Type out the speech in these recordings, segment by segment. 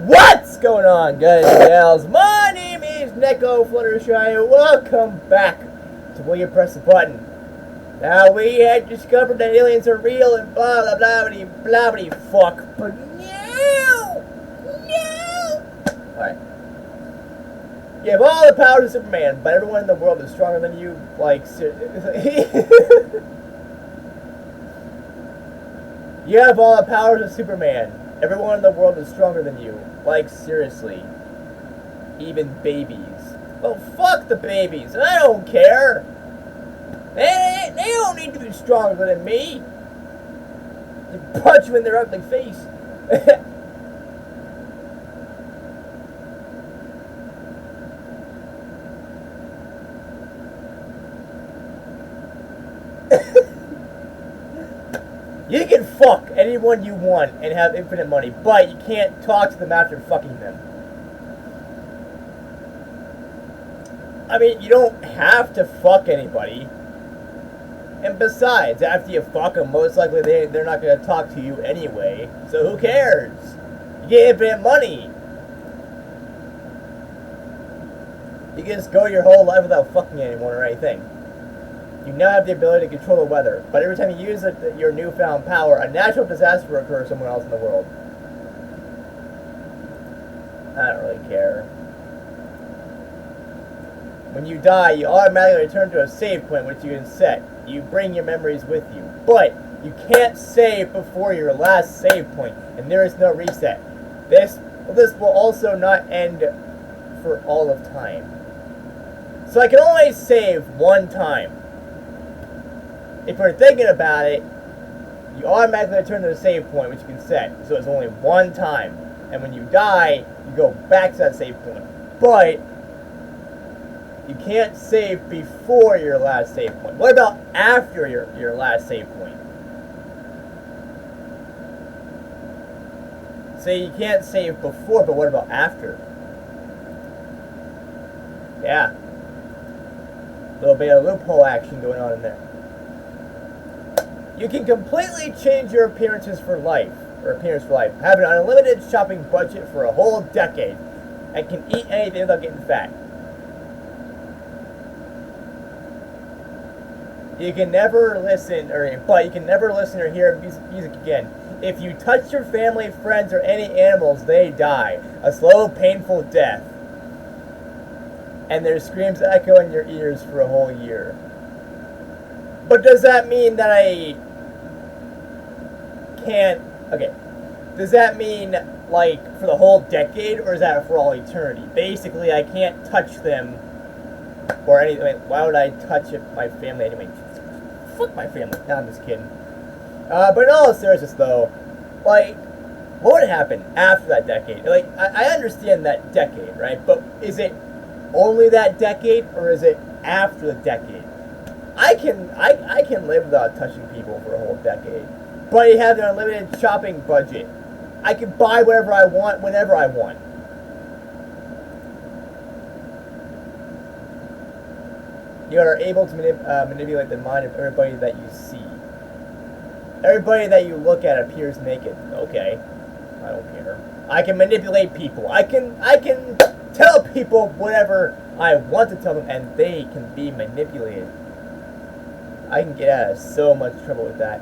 What's going on, guys and gals? My name is Neko Fluttershy. Welcome back to Will You Press the Button. Now, we had discovered that aliens are real and blah blah blah blah blah fuck. But no! Alright. You have all the powers of Superman, but everyone in the world is stronger than you. Like, you have all the powers of Superman. Everyone in the world is stronger than you. Like, seriously. Even babies. Well, fuck the babies. I don't care. They don't need to be stronger than me. You punch them in their ugly face. You can fuck anyone you want and have infinite money, but you can't talk to them after fucking them. I mean, you don't have to fuck anybody. And besides, after you fuck them, most likely they're not going to talk to you anyway. So who cares? You get infinite money. You can just go your whole life without fucking anyone or anything. You now have the ability to control the weather, but every time you use your newfound power, a natural disaster will occur somewhere else in the world. I don't really care. When you die, you automatically return to a save point which you can set. You bring your memories with you, but you can't save before your last save point, and there is no reset. This will also not end for all of time. So I can only save one time. If you're thinking about it, you automatically return to the save point, which you can set. So it's only one time. And when you die, you go back to that save point. But you can't save before your last save point. What about after your last save point? So you can't save before, but what about after? Yeah. A little bit of loophole action going on in there. You can completely change your appearance for life. Have an unlimited shopping budget for a whole decade, and can eat anything without getting fat. You can never listen or hear music again. If you touch your family, friends, or any animals, they die. A slow, painful death. And their screams echo in your ears for a whole year. But does that mean that I can't... Okay. Does that mean, like, for the whole decade, or is that for all eternity? Basically, I can't touch them or anything. Why would I touch my family anyway? Fuck my family. No, I'm just kidding. But in all seriousness, though, like, what would happen after that decade? Like, I understand that decade, right? But is it only that decade, or is it after the decade? I can live without touching people for a whole decade. But you have an unlimited shopping budget. I can buy whatever I want, whenever I want. You are able to manipulate the mind of everybody that you see. Everybody that you look at appears naked. Okay. I don't care. I can manipulate people. I can tell people whatever I want to tell them, and they can be manipulated. I can get out of so much trouble with that.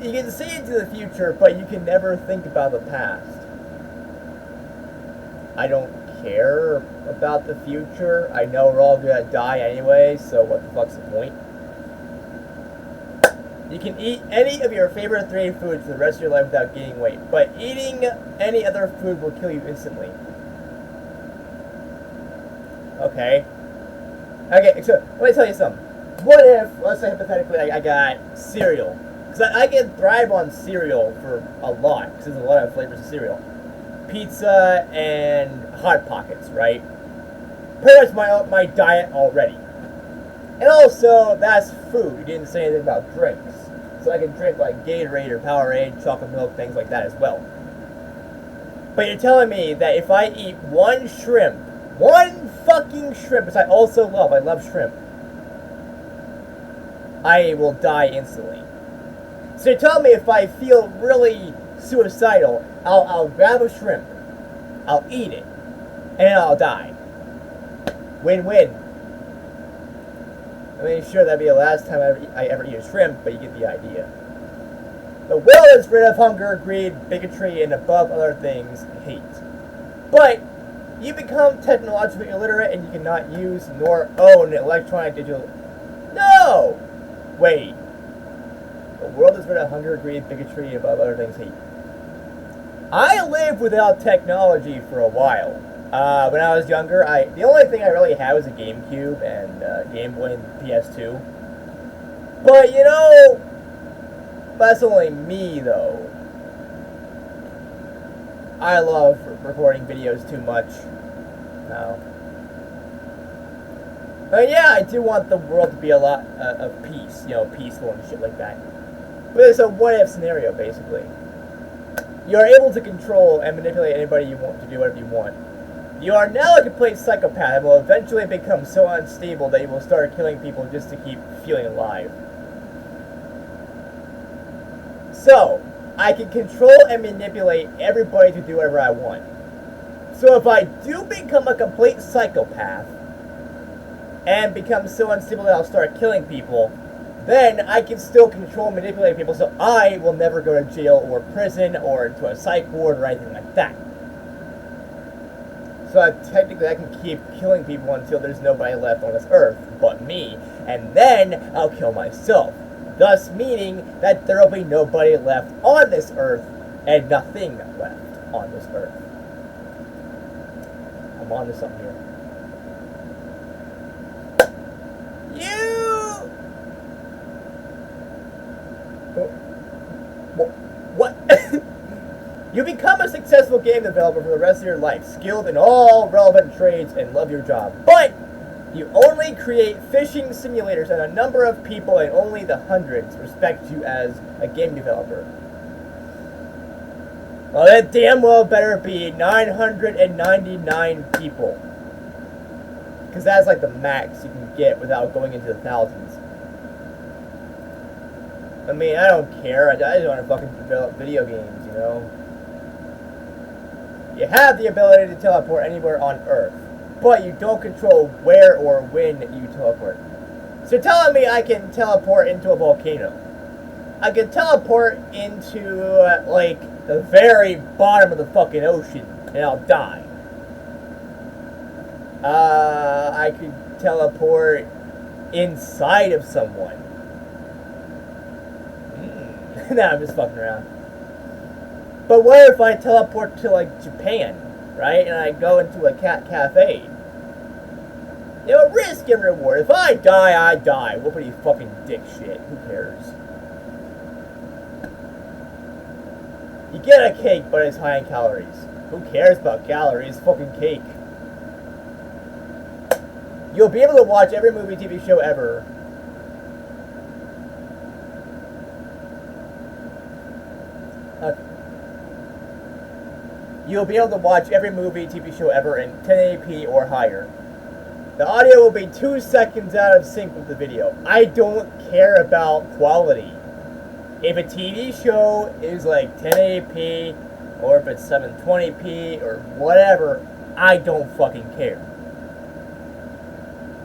You can see into the future, but you can never think about the past. I don't care about the future. I know we're all gonna die anyway, so what the fuck's the point? You can eat any of your favorite 3 foods for the rest of your life without gaining weight, but eating any other food will kill you instantly. Okay, so let me tell you something. What if, let's say hypothetically, I got cereal? Because I can thrive on cereal for a lot, because there's a lot of flavors of cereal. Pizza and Hot Pockets, right? Pretty much my diet already. And also, that's food. You didn't say anything about drinks. So I can drink like Gatorade or Powerade, chocolate milk, things like that as well. But you're telling me that if I eat one fucking shrimp, which I also love, I love shrimp, I will die instantly. So you're telling me if I feel really suicidal, I'll grab a shrimp, I'll eat it, and then I'll die. Win-win. I mean, sure, that'd be the last time I ever eat a shrimp, but you get the idea. The world is rid of hunger, greed, bigotry, and above other things, hate. But you become technologically illiterate and you cannot use nor own electronic digital... No! Wait. The world is rid of hunger, greed, bigotry, and above other things, hate. I lived without technology for a while. When I was younger, the only thing I really had was a GameCube and Game Boy and PS2. But, you know, that's only me, though. I love recording videos too much. No. But yeah, I do want the world to be a lot of peace, you know, peaceful and shit like that. But it's a what-if scenario, basically. You are able to control and manipulate anybody you want to do whatever you want. You are now a complete psychopath and will eventually become so unstable that you will start killing people just to keep feeling alive. So, I can control and manipulate everybody to do whatever I want. So if I do become a complete psychopath and become so unstable that I'll start killing people, then I can still control and manipulate people so I will never go to jail or prison or into a psych ward or anything like that. So technically I can keep killing people until there's nobody left on this earth but me, and then I'll kill myself. Thus meaning that there will be nobody left on this earth and nothing left on this earth. I'm on to something here. What? You become a successful game developer for the rest of your life, skilled in all relevant trades and love your job. But you only create fishing simulators and a number of people and only the hundreds respect you as a game developer. Well, that damn well better be 999 people. Because that's like the max you can get without going into the thousands. I mean, I don't care. I just want to fucking develop video games, you know? You have the ability to teleport anywhere on Earth, but you don't control where or when you teleport. So you're telling me I can teleport into a volcano. I can teleport into, like, the very bottom of the fucking ocean, and I'll die. I could teleport inside of someone. Nah, I'm just fucking around. But what if I teleport to, like, Japan, right? And I go into a cat cafe? You know, risk and reward. If I die, I die. Whoopity fucking dick shit. Who cares? You get a cake, but it's high in calories. Who cares about calories? Fucking cake. You'll be able to watch every movie, TV show ever. You'll be able to watch every movie, TV show ever in 1080p or higher. The audio will be 2 seconds out of sync with the video. I don't care about quality. If a TV show is like 1080p, or if it's 720p, or whatever, I don't fucking care.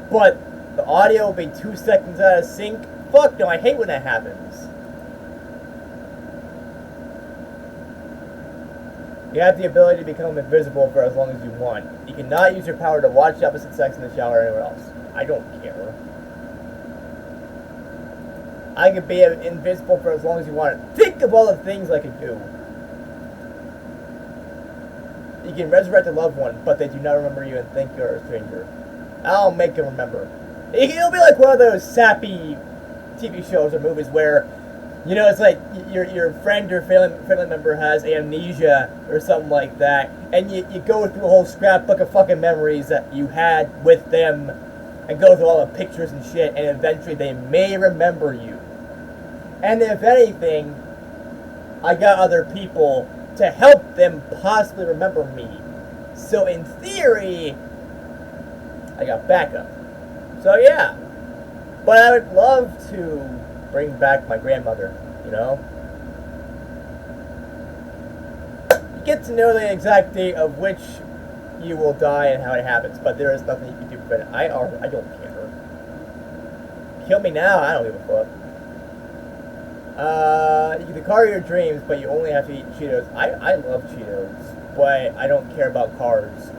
But the audio will be 2 seconds out of sync? Fuck no, I hate when that happens. You have the ability to become invisible for as long as you want. You cannot use your power to watch the opposite sex in the shower or anywhere else. I don't care. I could be invisible for as long as you want. Think of all the things I could do. You can resurrect a loved one, but they do not remember you and think you're a stranger. I'll make them remember. It'll be like one of those sappy TV shows or movies where, you know, it's like your friend or family member has amnesia or something like that, and you go through a whole scrapbook of fucking memories that you had with them, and go through all the pictures and shit, and eventually they may remember you. And if anything, I got other people to help them possibly remember me. So in theory, I got backup. So yeah. But I would love to bring back my grandmother, you know? get to know the exact date of which you will die and how it happens, but there is nothing you can do to prevent it. I don't care. Kill me now, I don't give a fuck. The car of your dreams, but you only have to eat Cheetos. I love Cheetos, but I don't care about cars.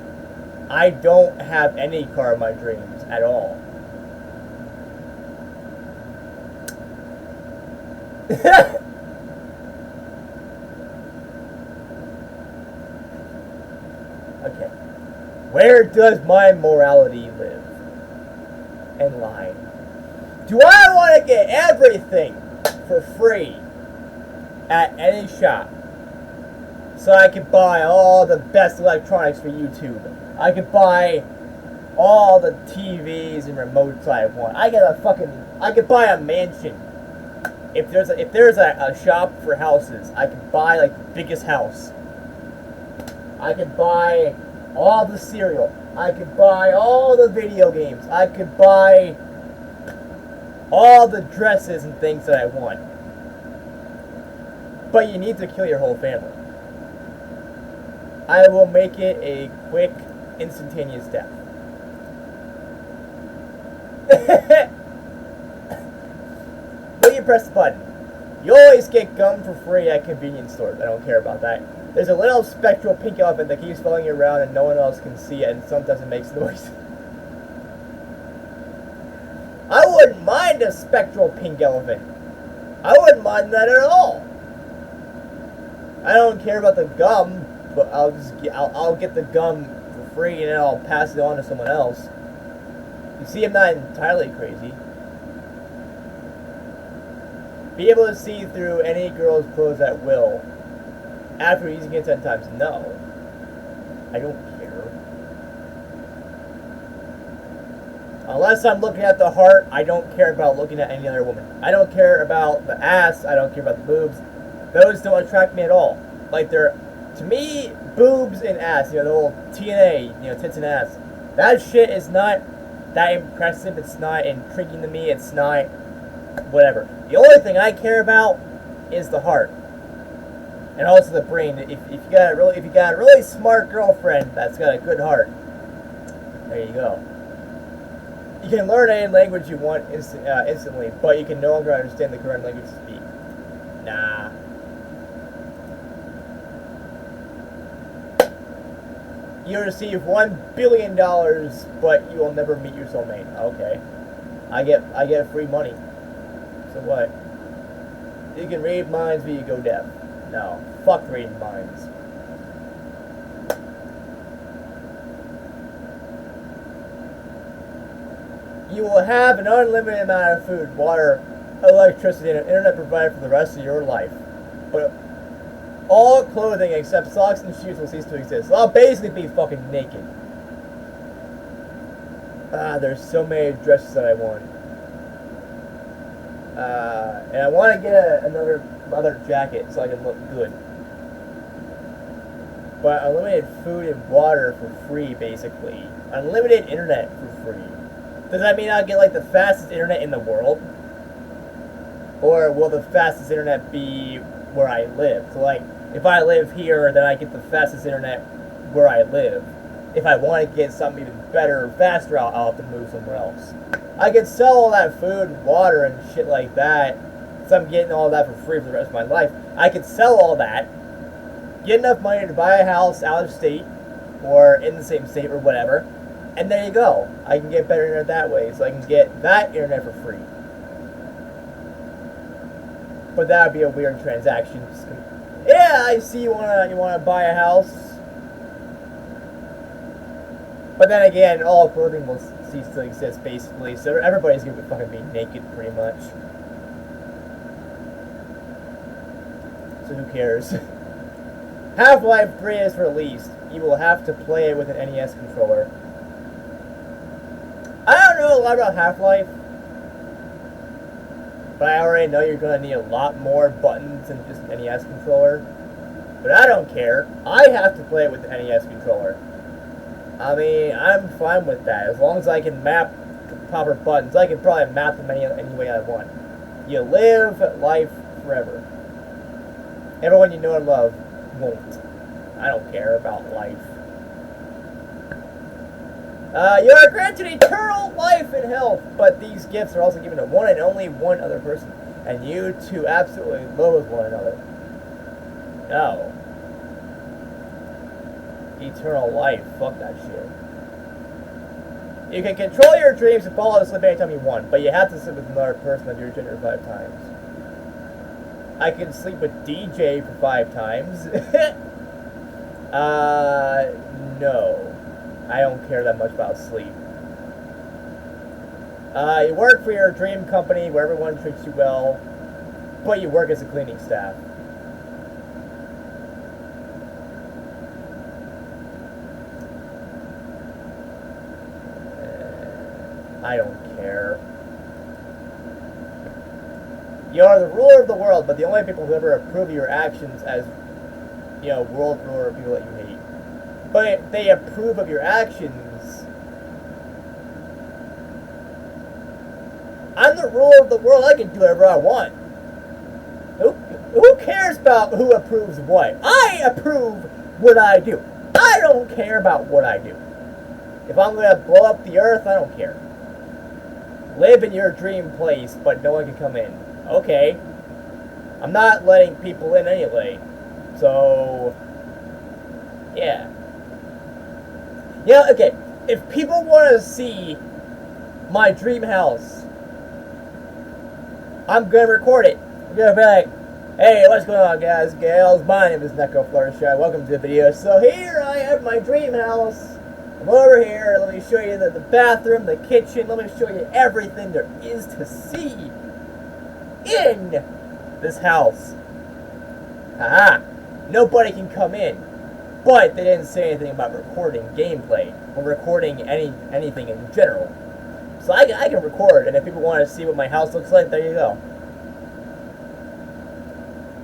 I don't have any car of my dreams at all. Okay. Where does my morality live and lie? Do I want to get everything for free at any shop so I could buy all the best electronics for YouTube? I could buy all the TVs and remotes I want. I could buy a mansion. If there's a shop for houses, I could buy like the biggest house. I could buy all the cereal. I could buy all the video games. I could buy all the dresses and things that I want. But you need to kill your whole family. I will make it a quick, instantaneous death. When you press the button, you always get gum for free at convenience stores. I don't care about that. There's a little spectral pink elephant that keeps following you around and no one else can see it, and sometimes it makes noise. I wouldn't mind a spectral pink elephant. I wouldn't mind that at all. I don't care about the gum, but I'll get the gum for free and then I'll pass it on to someone else. You see, I'm not entirely crazy. Be able to see through any girl's clothes at will. After using it 10 times, no. I don't care. Unless I'm looking at the heart, I don't care about looking at any other woman. I don't care about the ass, I don't care about the boobs. Those don't attract me at all. Like, to me, boobs and ass, the whole TNA, tits and ass, that shit is not that impressive, it's not intriguing to me, it's not whatever. The only thing I care about is the heart. And also the brain. If you got a really smart girlfriend that's got a good heart, there you go. You can learn any language you want instantly, but you can no longer understand the correct language to speak. Nah. You receive $1 billion, but you will never meet your soulmate. Okay. I get free money. So what? You can read minds, but you go deaf. No. Fuck reading minds. You will have an unlimited amount of food, water, electricity, and internet provided for the rest of your life. But all clothing except socks and shoes will cease to exist. So I'll basically be fucking naked. There's so many dresses that I want. And I want to get another leather jacket so I can look good. But unlimited food and water for free, basically. Unlimited internet for free. Does that mean I'll get like the fastest internet in the world? Or will the fastest internet be where I live? So like, if I live here, then I get the fastest internet where I live. If I want to get something even better or faster, I'll have to move somewhere else. I could sell all that food and water and shit like that, so I'm getting all that for free for the rest of my life. I could sell all that, get enough money to buy a house out of state, or in the same state, or whatever, and there you go. I can get better internet that way, so I can get that internet for free. But that would be a weird transaction. Yeah, I see you wanna buy a house. But then again, all clothing will cease to exist, basically, so everybody's gonna fucking be naked, pretty much. So who cares? Half-Life 3 is released. You will have to play it with an NES controller. I don't know a lot about Half-Life, but I already know you're gonna need a lot more buttons than just an NES controller. But I don't care. I have to play it with the NES controller. I mean, I'm fine with that. As long as I can map the proper buttons, I can probably map them any way I want. You live life forever. Everyone you know and love won't. I don't care about life. You are granted eternal life and health, but these gifts are also given to one and only one other person, and you two absolutely loathe one another. No. Eternal life. Fuck that shit. You can control your dreams and fall asleep anytime you want, but you have to sleep with another person of your gender 5 times. I can sleep with DJ for 5 times. No. I don't care that much about sleep. You work for your dream company where everyone treats you well, but you work as a cleaning staff. I don't care. You are the ruler of the world, but the only people who ever approve of your actions as, you know, world ruler are people that you hate. But they approve of your actions. I'm the ruler of the world. I can do whatever I want. Who cares about who approves what? I approve what I do. I don't care about what I do. If I'm going to blow up the earth, I don't care. Live in your dream place, but no one can come in. Okay. I'm not letting people in anyway. So, yeah. Yeah, okay. If people want to see my dream house, I'm going to record it. I'm going to be like, hey, what's going on, guys, gals? My name is Neko Fluttershy. Welcome to the video. So here I have my dream house. I'm over here. Let me show you the bathroom, the kitchen. Let me show you everything there is to see in this house. Haha. Nobody can come in. But they didn't say anything about recording gameplay or recording anything in general. So I can record, and if people want to see what my house looks like, there you go.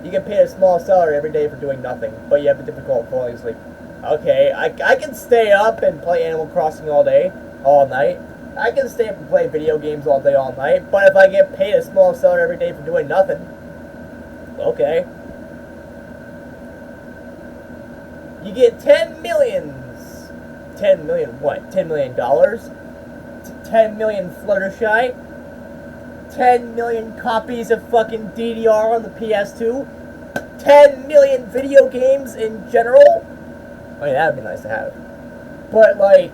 You get paid a small salary every day for doing nothing, but you have a difficult falling asleep. Okay, I can stay up and play Animal Crossing all day, all night. I can stay up and play video games all day, all night. But if I get paid a small salary every day for doing nothing, okay. You get 10 millions. 10 million what? $10 million? 10 million Fluttershy? 10 million copies of fucking DDR on the PS2? 10 million video games in general? I mean, that would be nice to have. But, like,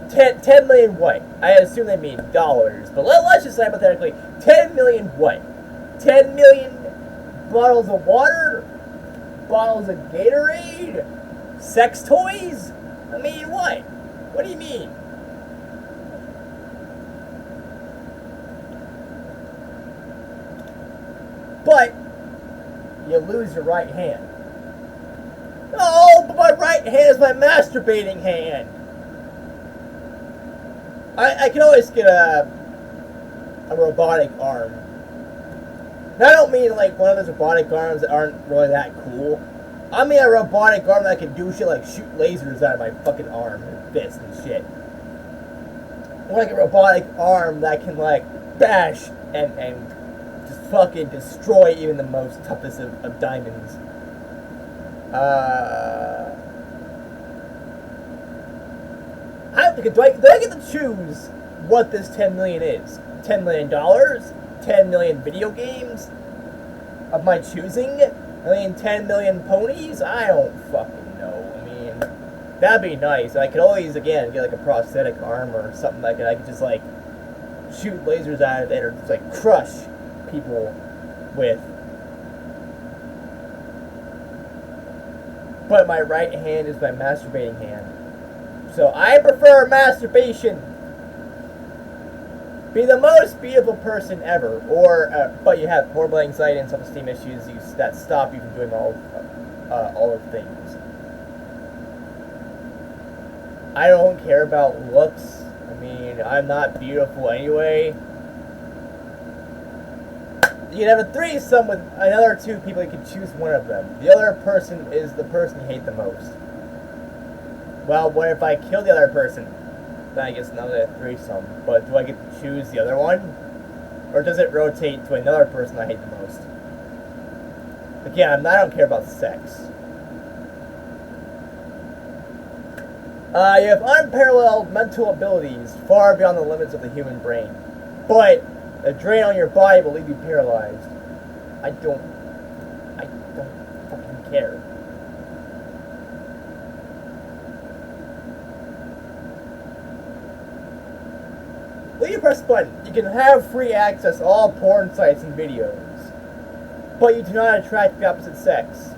10 million what? I assume they mean dollars. But let's just say hypothetically, 10 million what? 10 million bottles of water? Bottles of Gatorade? Sex toys? I mean, what? What do you mean? But you lose your right hand. Oh, but my right hand is my masturbating hand. I can always get a robotic arm. Now, I don't mean like one of those robotic arms that aren't really that cool. I mean a robotic arm that can do shit like shoot lasers out of my fucking arm and fist and shit. Or like a robotic arm that can like bash and just fucking destroy even the most toughest of diamonds. Do I get to choose what this 10 million is? $10 million? 10 million video games of my choosing? I mean, 10 million ponies? I don't fucking know. I mean, that'd be nice. I could always, again, get like a prosthetic arm or something like that. I could just like shoot lasers out of it or just like crush people with. But my right hand is my masturbating hand. So I prefer masturbation. Be the most beautiful person ever, or but you have horrible anxiety and self-esteem issues that stop you from doing all of things. I don't care about looks. I mean, I'm not beautiful anyway. You can have a threesome with another 2 people. You can choose one of them. The other person is the person you hate the most. Well, what if I kill the other person? Then I guess another threesome. But do I get to choose the other one? Or does it rotate to another person I hate the most? Again, I don't care about sex. You have unparalleled mental abilities far beyond the limits of the human brain. But a drain on your body will leave you paralyzed. I don't fucking care. When you press the button, you can have free access to all porn sites and videos. But you do not attract the opposite sex.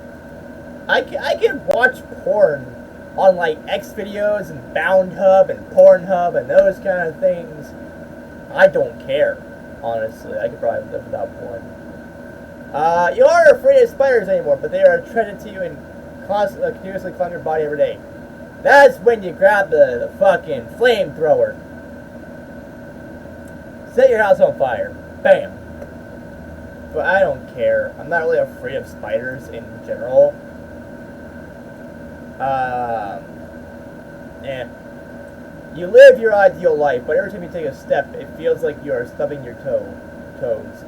I can watch porn on like X videos and BoundHub and Pornhub and those kind of things. I don't care, honestly. I could probably live without porn. You aren't afraid of spiders anymore, but they are attracted to you and constantly, continuously climb your body every day. That's when you grab the fucking flamethrower. Set your house on fire. Bam. But I don't care. I'm not really afraid of spiders in general. You live your ideal life, but every time you take a step, it feels like you are stubbing your toes.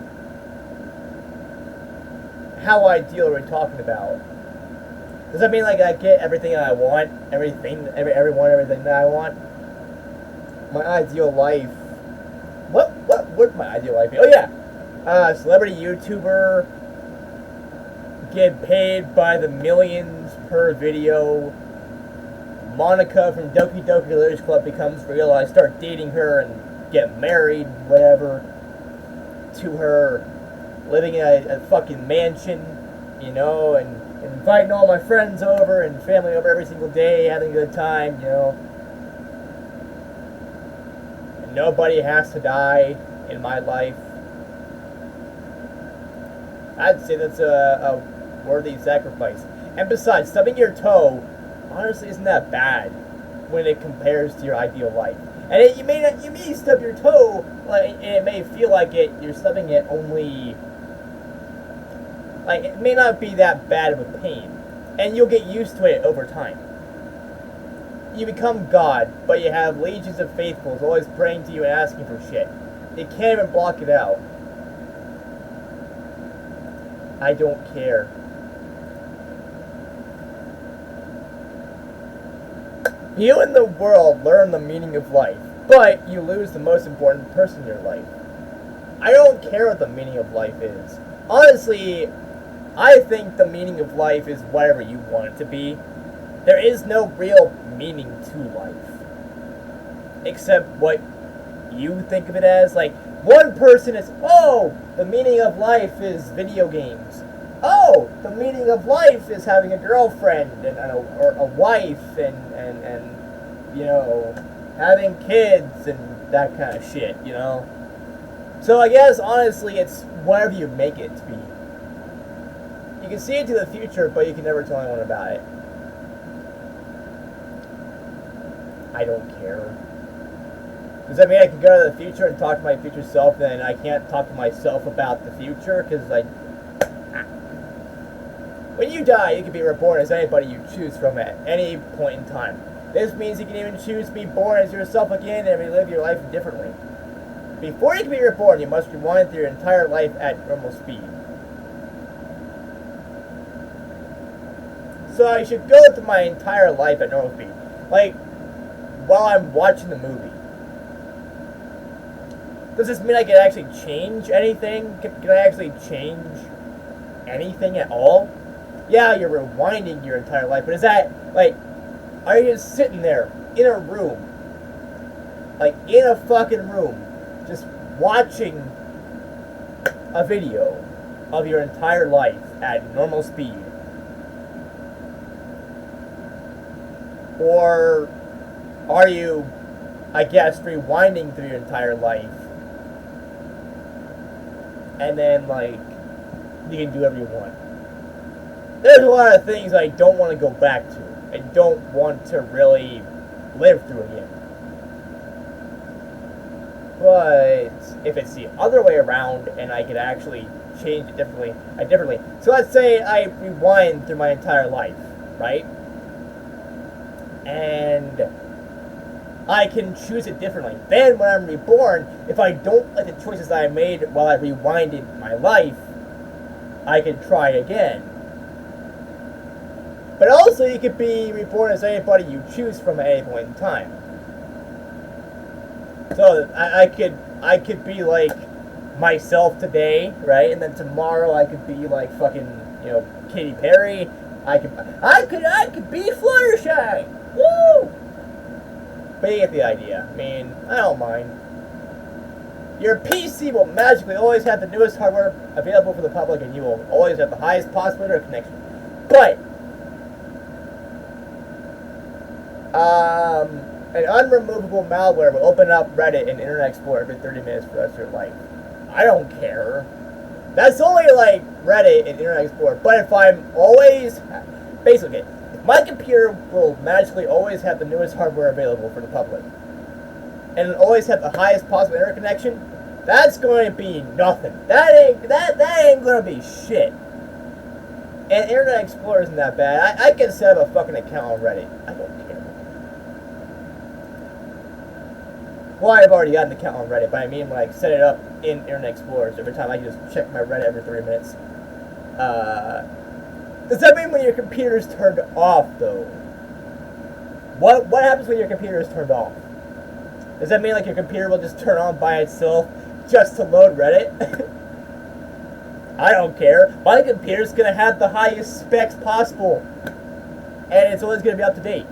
How ideal are we talking about? Does that mean like I get everything I want? Everything that I want? My ideal life. What would my ideal life be? Oh yeah! Celebrity YouTuber. Get paid by the millions per video. Monica from Doki Doki Literature Club becomes real. I start dating her and get married, whatever, to her. Living in a fucking mansion, you know, and inviting all my friends over and family over every single day, having a good time, you know. And nobody has to die in my life. I'd say that's a worthy sacrifice. And besides, stubbing your toe honestly isn't that bad when it compares to your ideal life. And you may stub your toe, like, and it may feel like you're stubbing it only. Like, it may not be that bad of a pain, and you'll get used to it over time. You become God, but you have legions of faithfuls always praying to you and asking for shit. You can't even block it out. I don't care. You and the world learn the meaning of life, but you lose the most important person in your life. I don't care what the meaning of life is. Honestly, I think the meaning of life is whatever you want it to be. There is no real meaning to life. Except what you think of it as. Like, one person is, oh, the meaning of life is video games. Oh, the meaning of life is having a girlfriend or a wife and you know, having kids and that kind of shit, you know? So I guess, honestly, it's whatever you make it to be. You can see into the future, but you can never tell anyone about it. I don't care. Does that mean I can go to the future and talk to my future self, and then I can't talk to myself about the future? Because, like, when you die, you can be reborn as anybody you choose from at any point in time. This means you can even choose to be born as yourself again and relive your life differently. Before you can be reborn, you must rewind through your entire life at normal speed. So I should go through my entire life at normal speed. Like, while I'm watching the movie. Does this mean I can actually change anything? Can I actually change anything at all? Yeah, you're rewinding your entire life, but is that, like, are you just sitting there in a room, like, in a fucking room, just watching a video of your entire life at normal speed? Or are you, I guess, rewinding through your entire life, and then, like, you can do whatever you want? There's a lot of things I don't want to go back to. I don't want to really live through again. But if it's the other way around and I could actually change it differently. So let's say I rewind through my entire life, right? And I can choose it differently. Then when I'm reborn, if I don't like the choices that I made while I rewinded my life, I can try again. But also, you could be reborn as anybody you choose from at any point in time. So I could be like myself today, right? And then tomorrow I could be like fucking, you know, Katy Perry. I could be Fluttershy. Woo! But you get the idea. I mean, I don't mind. Your PC will magically always have the newest hardware available for the public, and you will always have the highest possible internet connection. But an unremovable malware will open up Reddit and Internet Explorer every 30 minutes for the rest of your life. I don't care. That's only like Reddit and Internet Explorer. But if I'm always, basically, if my computer will magically always have the newest hardware available for the public, and always have the highest possible internet connection, that's going to be nothing. That ain't going to be shit. And Internet Explorer isn't that bad. I can set up a fucking account on Reddit. I don't care. Well, I've already got an account on Reddit, but I mean like set it up in Internet Explorer, so every time I can just check my Reddit every 3 minutes. Does that mean when your computer's turned off, though? What happens when your computer is turned off? Does that mean like your computer will just turn on by itself just to load Reddit? I don't care. My computer's gonna have the highest specs possible, and it's always gonna be up to date.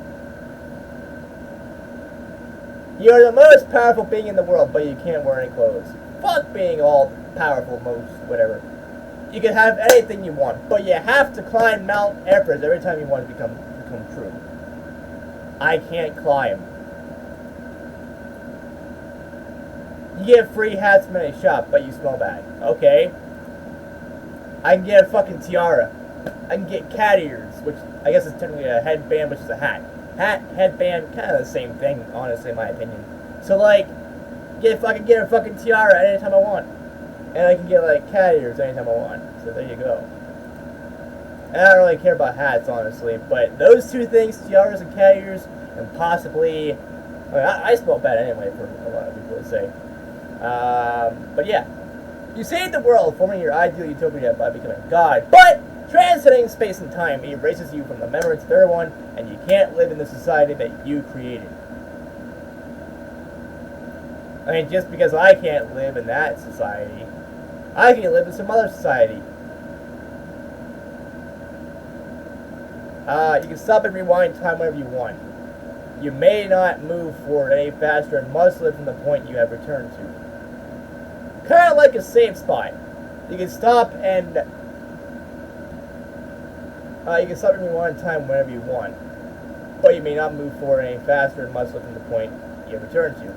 You're the most powerful being in the world, but you can't wear any clothes. Fuck being all powerful, most whatever. You can have anything you want, but you have to climb Mount Everest every time you want it to become true. I can't climb. You get free hats from any shop, but you smell bad. Okay. I can get a fucking tiara. I can get cat ears, which I guess is technically a headband, which is a hat. Hat, headband, kind of the same thing, honestly, in my opinion. So, like, I can get a fucking tiara anytime I want. And I can get, like, cat ears anytime I want. So there you go. And I don't really care about hats, honestly. But those two things, tiaras and cat ears, and possibly... I mean, I smell bad anyway, for a lot of people to say. But yeah. You saved the world, forming your ideal utopia by becoming God. But transcending space and time erases you from the memories of everyone, and you can't live in the society that you created. I mean, just because I can't live in that society, I can live in some other society. You can stop and rewind time whenever you want. You may not move forward any faster and must live from the point you have returned to. Kind of like a save spot. You can stop and rewind time whenever you want. But you may not move forward any faster and must live from the point you have returned to.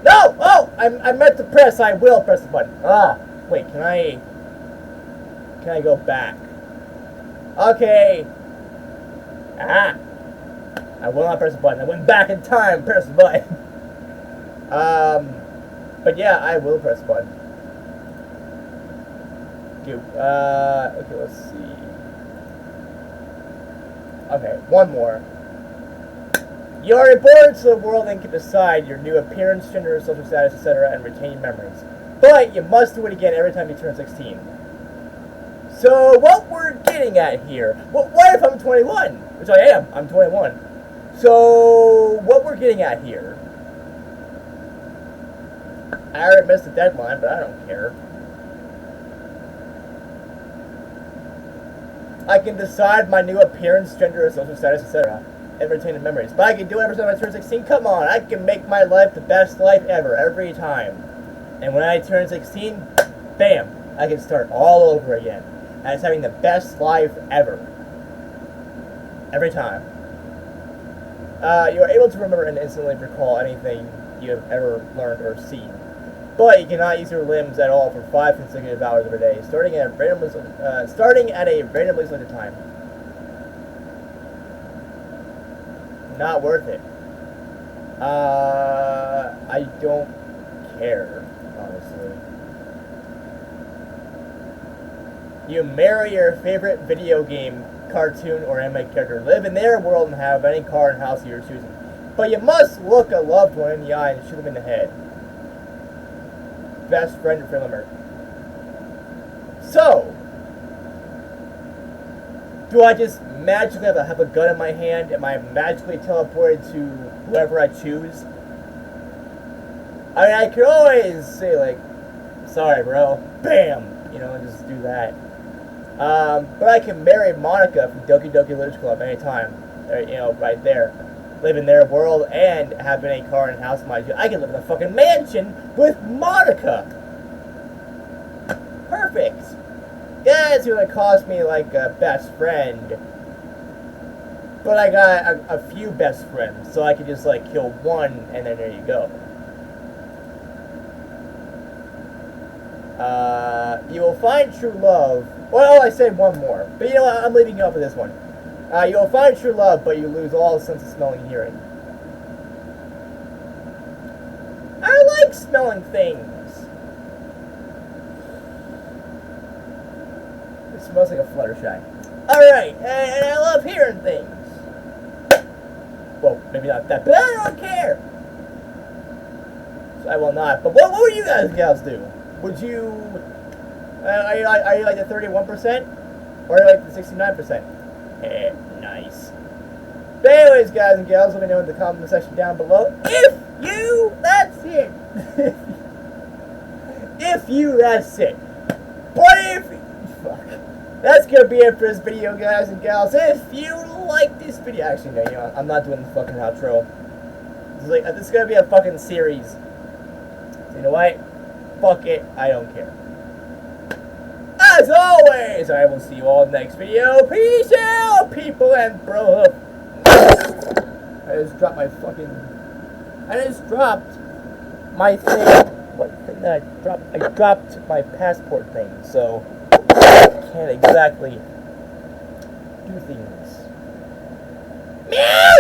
No! Oh! I meant to press. I will press the button. Ah! Wait, can I go back? Okay. Ah! I will not press the button. I went back in time. Press the button. But yeah, I will press the button. Okay, let's see. Okay, one more. You are reborn to the world and can decide your new appearance, gender, social status, etc., and retain memories. But you must do it again every time you turn 16. So, what we're getting at here... Well, what if I'm 21? Which I am. I'm 21. So, what we're getting at here... I already missed the deadline, but I don't care. I can decide my new appearance, gender, social status, etc., and retain the memories. But I can do it every time I turn 16. Come on, I can make my life the best life ever, every time. And when I turn 16, bam, I can start all over again. And it's having the best life ever. Every time. You are able to remember and instantly recall anything you have ever learned or seen. But you cannot use your limbs at all for 5 consecutive hours every day, starting at a randomly selected time. Not worth it. I don't care, honestly. You marry your favorite video game, cartoon, or anime character, live in their world, and have any car and house of your choosing. But you must look a loved one in the eye and shoot them in the head. Best friend for Limerick. So, Do I just magically have a gun in my hand? Am I magically teleported to whoever I choose? I mean, I could always say, like, sorry, bro. Bam! You know, and just do that. But I can marry Monica from Doki Doki Literature Club anytime. You know, right there. Live in their world and have any car and house mind you. I can live in a fucking mansion with Monica! Perfect! Yeah, it's gonna cost me like a best friend. But I got a few best friends, so I could just like kill one and then there you go. You will find true love. Well, I said one more. But you know what? I'm leaving you up with this one. You will find true love, but you lose all sense of smelling and hearing. I like smelling things. It smells like a Fluttershy. Alright, and I love hearing things. Well, maybe not that, but I don't care. So I will not. But what would you gals do? Would you... are you like the 31%? Or are you like the 69%? Nice. But anyways, guys and gals, let me know in the comment section down below. That's it. That's it. But fuck. That's gonna be it for this video, guys and gals. If you like this video, actually, no, you know, I'm not doing the fucking outro. This is gonna be a fucking series. So you know what? Fuck it, I don't care. As always, I will see you all in the next video. Peace out, people and bro. I just dropped my thing. What thing that I dropped? I dropped my passport thing, so I can't exactly do things. Meow!